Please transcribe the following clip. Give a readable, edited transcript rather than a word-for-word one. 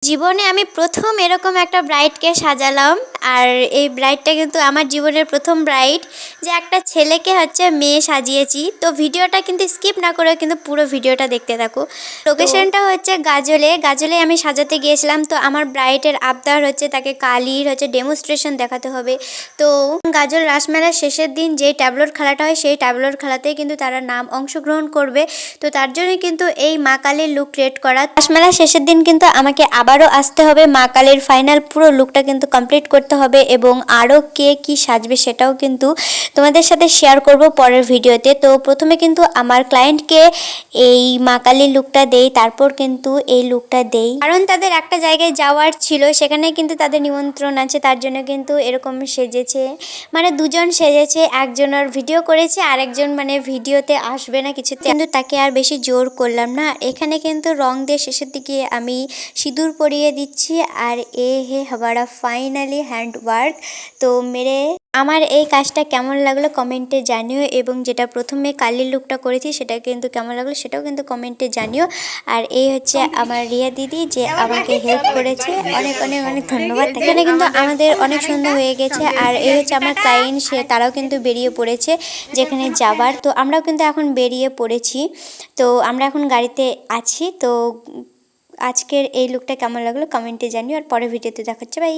জীবনে আমি প্রথম এরকম একটা ব্রাইডকে সাজালাম। আর এই ব্রাইডটা কিন্তু আমার জীবনের প্রথম ব্রাইড, যে একটা ছেলেকে মেয়ে সাজিয়েছি। তো ভিডিওটা কিন্তু স্কিপ না করে কিন্তু পুরো ভিডিওটা দেখতে থাকো। লোকেশনটা গাজলে আমি সাজাতে গিয়েছিলাম। তো আমার ব্রাইডের আবদার তাকে কালির ডেমনস্ট্রেশন দেখাতে হবে। তো গাজল রাসমেলার শেষের দিন যে ট্যাবলোর খেলাটা হয়, সেই ট্যাবলোর খেলাতেই কিন্তু তারা অংশগ্রহণ করবে। তো তার জন্য কিন্তু এই মা কালীর লুক ক্রিয়েট করা। রাসমেলার শেষের দিন কিন্তু আমাকে আবারও আসতে হবে, মা কালীর ফাইনাল পুরো লুকটা কিন্তু কমপ্লিট করতে হবে, এবং আরও কে কি সাজবে সেটাও কিন্তু তোমাদের সাথে শেয়ার করব পরের ভিডিওতে। তো প্রথমে কিন্তু আমার ক্লায়েন্টকে এই মা কালীর লুকটা দেই, তারপর কিন্তু এই লুকটা দেই, কারণ তাদের একটা জায়গায় যাওয়ার ছিল, সেখানে কিন্তু তাদের নিমন্ত্রণ আছে। তার জন্য কিন্তু এরকম সেজেছে, মানে দুজন সেজেছে, একজনের ভিডিও করেছে, আরেকজন ভিডিওতে আসবে না কিছুতে, কিন্তু তাকে আর বেশি জোর করলাম না। এখানে কিন্তু রং দিয়ে শেষের দিকে আমি সিঁদুর পরিয়ে দিচ্ছি। আর এ হে হমারা ফাইনালি হ্যান্ড ওয়ার্ক। তো আমার এই কাজটা কেমন লাগলো কমেন্টে জানিও, এবং যেটা প্রথমে কালির লুকটা করেছি সেটা কিন্তু কেমন লাগলো সেটাও কিন্তু কমেন্টে জানিও। আর এই আমার রিয়া দিদি, যে আমাকে হেল্প করেছে, অনেক অনেক অনেক ধন্যবাদ। এখানে কিন্তু আমাদের অনেক সুন্দর হয়ে গেছে। আর এই আমার ক্লায়েন্ট, তারাও কিন্তু বেরিয়ে পড়েছে যেখানে যাবার। তো আমরাও কিন্তু এখন বেরিয়ে পড়েছি। তো আমরা এখন গাড়িতে আছি। তো আজকের এই লুকটা কেমন লাগলো কমেন্টে জানিও, আর পরের ভিডিওতে দেখাচ্ছে। বাই।